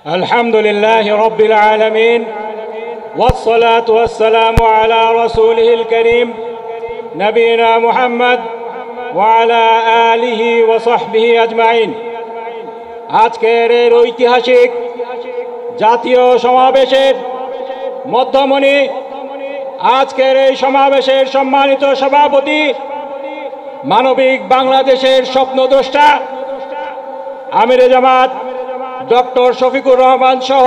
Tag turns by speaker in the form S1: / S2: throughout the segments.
S1: الحمد لله رب العالمين والصلاة والسلام على رسوله الكريم نبينا محمد وعلى آله وصحبه أجمعين। আজকের এই ঐতিহাসিক জাতীয় সমাবেশের মধ্যমণি, আজকের এই সমাবেশের সম্মানিত সভাপতি, মানবিক বাংলাদেশের স্বপ্নদ্রষ্টা আমিরে জামাত ডক্টর শফিকুর রহমান সহ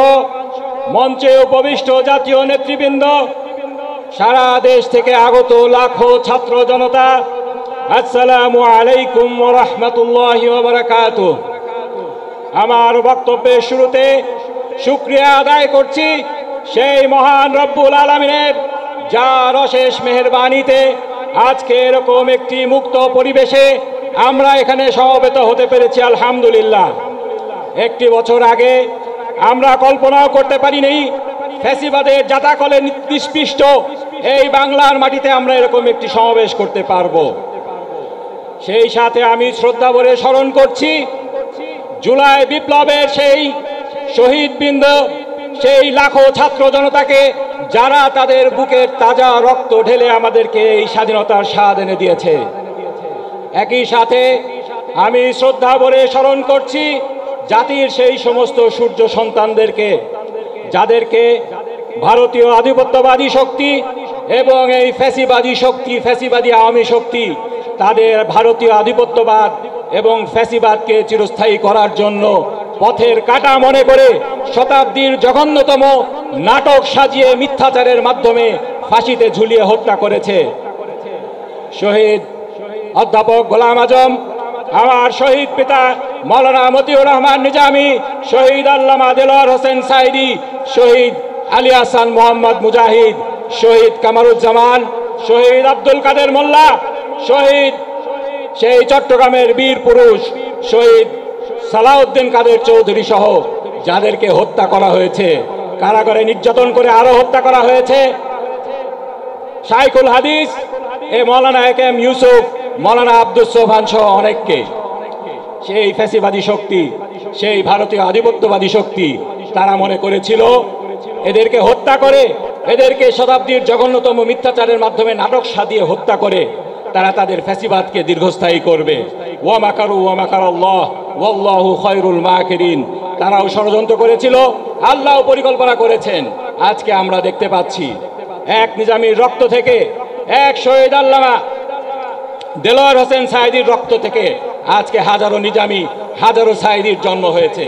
S1: মঞ্চে উপবিষ্ট জাতীয় নেতৃবৃন্দ, সারা দেশ থেকে আগত লাখো ছাত্র জনতা, আসসালামু আলাইকুম ওয়া রাহমাতুল্লাহি ওয়া বারাকাতুহু। আমার বক্তব্যের শুরুতে শুকরিয়া আদায় করছি সেই মহান রব্বুল আলামিনের, যার অশেষ মেহেরবানিতে আজকে এরকম একটি মুক্ত পরিবেশে আমরা এখানে সমবেত হতে পেরেছি। আলহামদুলিল্লাহ। একটি বছর আগে আমরা কল্পনাও করতে পারিনি ফ্যাসিবাদের জাতাকলে নিষ্পিষ্ট এই বাংলার মাটিতে আমরা এরকম একটি সমাবেশ করতে পারব। সেই সাথে আমি শ্রদ্ধা ভরে স্মরণ করছি জুলাই বিপ্লবের সেই শহীদবৃন্দ, সেই লাখো ছাত্র জনতাকে, যারা তাদের বুকের তাজা রক্ত ঢেলে আমাদেরকে এই স্বাধীনতার স্বাদ এনে দিয়েছে। একই সাথে আমি শ্রদ্ধা ভরে স্মরণ করছি জাতির সেই সমস্ত সূর্য সন্তানদেরকে, যাদেরকে ভারতীয় আধিপত্যবাদী শক্তি এবং এই ফ্যাসিবাদী শক্তি, ফ্যাসিবাদী আওয়ামী শক্তি, তাদের ভারতীয় আধিপত্যবাদ এবং ফ্যাসিবাদকে চিরস্থায়ী করার জন্য পথের কাঁটা মনে করে শতাব্দীর জঘন্যতম নাটক সাজিয়ে মিথ্যাচারের মাধ্যমে ফাঁসিতে ঝুলিয়ে হত্যা করেছে। শহীদ অধ্যাপক গোলাম আজম, আমার শহীদ পিতা মৌলানা মতিউর রহমান নিজামী, শহীদ আল্লামা দেলোয়ার হোসেন সাইদি, শহীদ আলী হাসান মোহাম্মদ মুজাহিদ, শহীদ কামারুজ্জামান, শহীদ আব্দুল কাদের মোল্লা, শহীদ সেই চট্টগ্রামের বীর পুরুষ শহীদ সালাউদ্দিন কাদের চৌধুরী সহ যাদেরকে হত্যা করা হয়েছে, কারাগারে নির্যাতন করে আরো হত্যা করা হয়েছে, শাইখুল হাদিস এ মৌলানা একেএম ইউসুফ, মৌলানা আব্দুস সোবহান সহ অনেককে, সেই ফ্যাসিবাদী শক্তি, সেই ভারতীয় আধিপত্যবাদী শক্তি, তারা মনে করেছিল এদেরকে হত্যা করে, এদেরকে শতাব্দীর জঘন্যতম মিথ্যাচারের মাধ্যমে নাটক সাজিয়ে হত্যা করে তারা তাদের ফ্যাসিবাদকে দীর্ঘস্থায়ী করবে। ওয়া মাকারু ওয়া মাকারাল্লাহ ওয়াল্লাহু খায়রুল মাকিরিন। তারাও ষড়যন্ত্র করেছিল, আল্লাহও পরিকল্পনা করেছেন। আজকে আমরা দেখতে পাচ্ছি এক নিজামীর রক্ত থেকে, এক শহীদ আল্লামা দেলোয়ার হোসেন সাইদির রক্ত থেকে আজকে হাজারো নিজামী, হাজারো সাইদির জন্ম হয়েছে।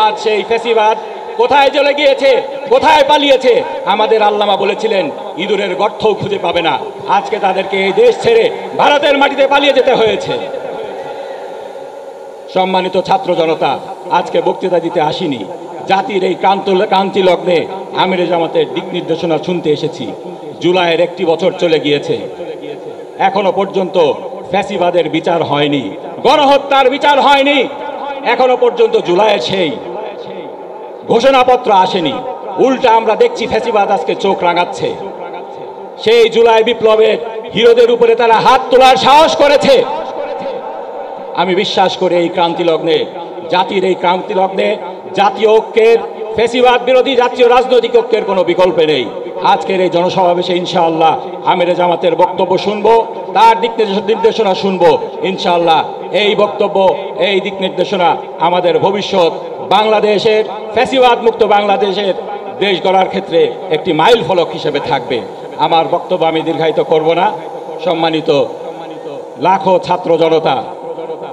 S1: আজ সেই ফ্যাসিবাদ কোথায় চলে গিয়েছে, কোথায় পালিয়েছে? আমাদের আল্লামা বলেছিলেন ইঁদুরের গর্তও খুঁজে পাবে না। আজকে তাদেরকে এই দেশ ছেড়ে ভারতের মাটিতে পালিয়ে যেতে হয়েছে। সম্মানিত ছাত্র জনতা, আজকে বক্তৃতা দিতে আসিনি, জাতির এই ক্রান্তি লগ্নে আমিরে জামাতের দিক নির্দেশনা শুনতে এসেছি। জুলাইয়ের একটি বছর চলে গিয়েছে, এখনো পর্যন্ত ফ্যাসিবাদের বিচার হয়নি, গণহত্যার বিচার হয়নি, এখনো পর্যন্ত জুলাইয়ের সেই ঘোষণাপত্র আসেনি। উল্টা আমরা দেখছি ফ্যাসিবাদ আজকে চোখ রাঙাচ্ছে। সেই জুলাই বিপ্লবের হিরোদের উপরে তারা হাত তোলার সাহস করেছে। আমি বিশ্বাস করি এই ক্রান্তি লগ্নে, জাতির এই ক্রান্তি লগ্নে জাতীয় ঐক্যের, ফ্যাসিবাদ বিরোধী জাতীয় রাজনৈতিক ঐক্যের কোনো বিকল্প নেই। আজকের এই জনসমাবেশে ইনশাআল্লাহ আমিরে জামাতের বক্তব্য শুনবো, তার দিক নির্দেশনা শুনবো। ইনশাআল্লাহ এই বক্তব্য, এই দিক নির্দেশনা আমাদের ভবিষ্যৎ বাংলাদেশের, ফ্যাসিবাদ মুক্ত বাংলাদেশের দেশ গড়ার ক্ষেত্রে একটি মাইল ফলক হিসেবে থাকবে। আমার বক্তব্য আমি দীর্ঘায়িত করব না। সম্মানিত লাখো ছাত্র জনতা,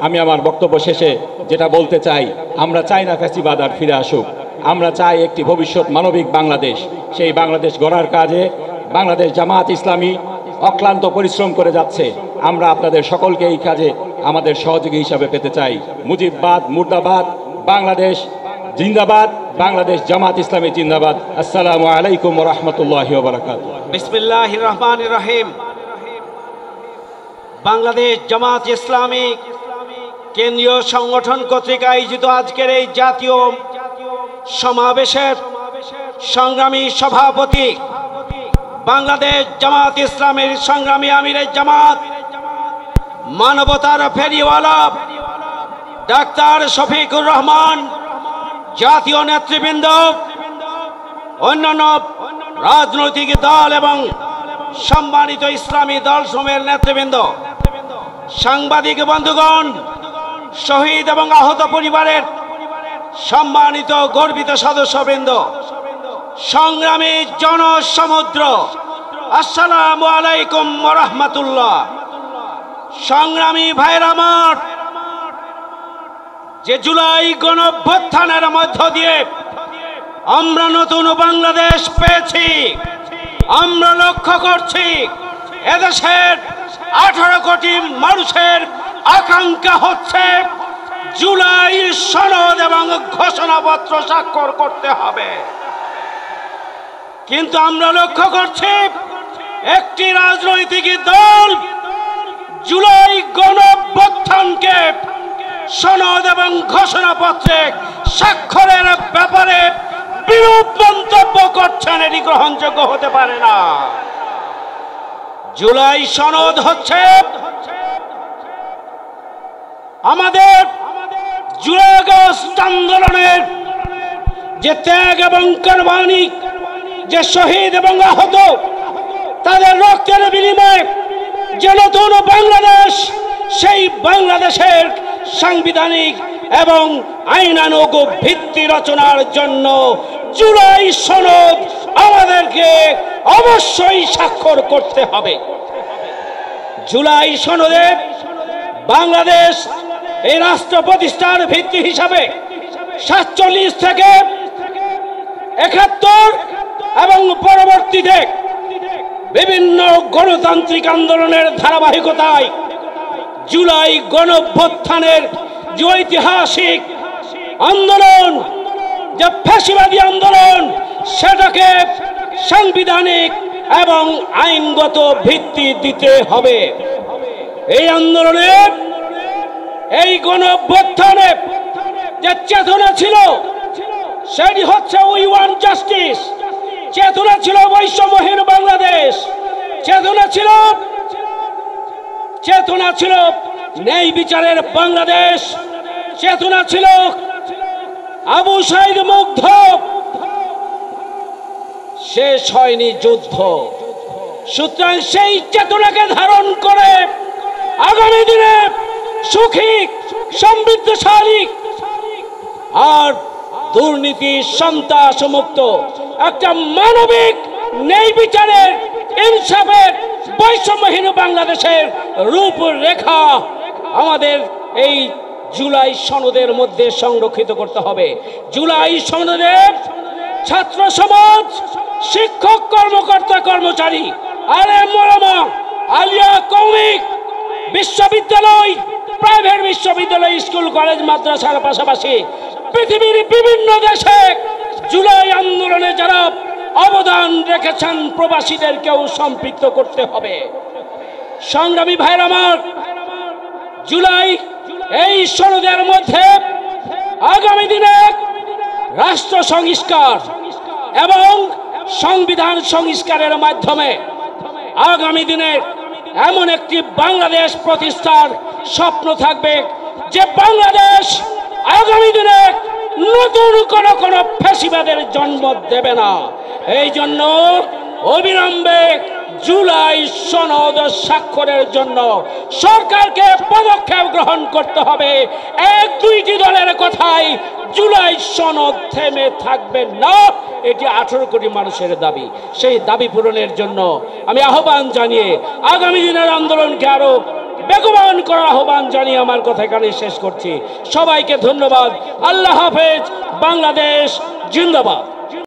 S1: আমি আমার বক্তব্য শেষে যেটা বলতে চাই, আমরা চাই না ফ্যাসিবাদ আর ফিরে আসুক। আমরা চাই একটি ভবিষ্যৎ মানবিক বাংলাদেশ। সেই বাংলাদেশ গড়ার কাজে বাংলাদেশ জামাত ইসলামী অক্লান্ত পরিশ্রম করে যাচ্ছে। আমরা আপনাদের সকলকে এই কাজে আমাদের সহযোগী হিসাবে পেতে চাই। মুজিববাদ মুর্দাবাদ, বাংলাদেশ জিন্দাবাদ, বাংলাদেশ জামাত ইসলামী জিন্দাবাদ। আসসালামু আলাইকুম ওয়া রাহমাতুল্লাহি ওয়া বারাকাতুহু।
S2: বিসমিল্লাহির রহমানির রহিম। বাংলাদেশ জামাত ইসলামী কেন্দ্রীয় সংগঠন কর্তৃক আয়োজিত আজকের এই জাতীয় সমাবেশের সংগ্রামী সভাপতি, বাংলাদেশ জামাত ইসলামের সংগ্রামী আমিরে জামাত, মানবতার ফেরিওয়ালা ডাক্তার শফিকুর রহমান, জাতীয় নেতৃবৃন্দ, অন্যান্য রাজনৈতিক দল এবং সম্মানিত ইসলামী দল সমূহের নেতৃবৃন্দ, সাংবাদিক বন্ধুগণ, শহীদ এবং আহত পরিবারের সম্মানিত গর্বিত সদস্যবৃন্দ, সংগ্রামী জনসমুদ্র, আসসালামু আলাইকুম ওয়া রাহমাতুল্লাহ। সংগ্রামী ভাইরা আমার, যে জুলাই গণঅভ্যুত্থানের মধ্য দিয়ে আমরা নতুন বাংলাদেশ পেয়েছি, আমরা লক্ষ্য করছি এদেশের 18 কোটি মানুষের আকাঙ্ক্ষা হচ্ছে জুলাই সনদ এবং ঘোষণাপত্র স্বাক্ষর করতে হবে। কিন্তু আমরা লক্ষ্য করছি একটি রাজনৈতিক দল জুলাই গণঅভ্যুত্থানকে সনদ এবং ঘোষণাপত্রে স্বাক্ষরের ব্যাপারে বিরূপ মন্তব্য করছেন। এটি গ্রহণযোগ্য হতে পারে না। জুলাই সনদ হচ্ছে আমাদের জুলাই আগস্ট আন্দোলনের যে ত্যাগ এবং কোরবানি, যে শহীদ এবং আহত, তাদের রক্তের বিনিময়ে যে নতুন বাংলাদেশ, সেই বাংলাদেশের সাংবিধানিক এবং আইনানুগ ভিত্তি রচনার জন্য জুলাই সনদ আমাদেরকে অবশ্যই স্বাক্ষর করতে হবে। জুলাই সনদে বাংলাদেশ এই রাষ্ট্র প্রতিষ্ঠার ভিত্তি হিসাবে 47 থেকে 71 এবং পরবর্তীতে বিভিন্ন গণতান্ত্রিক আন্দোলনের ধারাবাহিকতায় জুলাই গণঅভ্যুত্থানের যে ঐতিহাসিক আন্দোলন, যে ফ্যাসিবাদী আন্দোলন, সেটাকে সাংবিধানিক এবং আইনগত ভিত্তি দিতে হবে। এই আন্দোলনে, এই গণঅভ্যুত্থানে যে চেতনা ছিল সেটি হচ্ছে উই ওয়ান্ট জাস্টিস, চেতনা ছিল বৈষম্যহীন বাংলাদেশ, চেতনা ছিল ন্যায় বিচারের বাংলাদেশ, চেতনা ছিল আবু সাঈদ মুগ্ধ। শেষ হয়নি যুদ্ধ। সুতরাং সেই চেতনাকে ধারণ করে আগামী দিনে সুখী, সমৃদ্ধশালী আর দুর্নীতি সন্ত্রাস মুক্ত একটা মানবিক ন্যায় বিচারের, ইনসাফের, বৈষম্যহীন বাংলাদেশের রূপরেখা আমাদের এই জুলাই সনদের মধ্যে সংরক্ষিত করতে হবে। জুলাই সনদে ছাত্র সমাজ, শিক্ষক, কর্মকর্তা, কর্মচারী, আলেম ওলামা, আলিয়া, কওমি, বিশ্ববিদ্যালয়, প্রাইভেট বিশ্ববিদ্যালয়, স্কুল, কলেজ, মাদ্রাসার পাশাপাশি পৃথিবীর বিভিন্ন দেশে জুলাই আন্দোলনে যারা অবদান রেখেছেন প্রবাসীদেরকেও সম্পৃক্ত করতে হবে। সংগ্রামী ভাইরা আমার, জুলাই এই সনদের মধ্যে আগামী দিনে রাষ্ট্র সংস্কার এবং সংবিধান সংস্কারের মাধ্যমে আগামী দিনে এমন একটি বাংলাদেশ প্রতিষ্ঠার স্বপ্ন থাকবে যে বাংলাদেশ আগামী দিনে নতুন কোন ফ্যাসিবাদের জন্ম দেবে না। এই জন্য অবিলম্বে জুলাই সনদ স্বাক্ষরের জন্য সরকারকে পদক্ষেপ গ্রহণ করতে হবে। 1-2টি দলের কথাই জুলাই সনদ থেমে থাকবে না। এটি 18 কোটি মানুষের দাবি। সেই দাবি পূরণের জন্য আমি আহ্বান জানিয়ে আগামী দিনের আন্দোলনকে আরো বেগবান করার আহ্বান জানিয়ে আমার কথা এখানে শেষ করছি। সবাইকে ধন্যবাদ। আল্লাহ হাফেজ। বাংলাদেশ জিন্দাবাদ।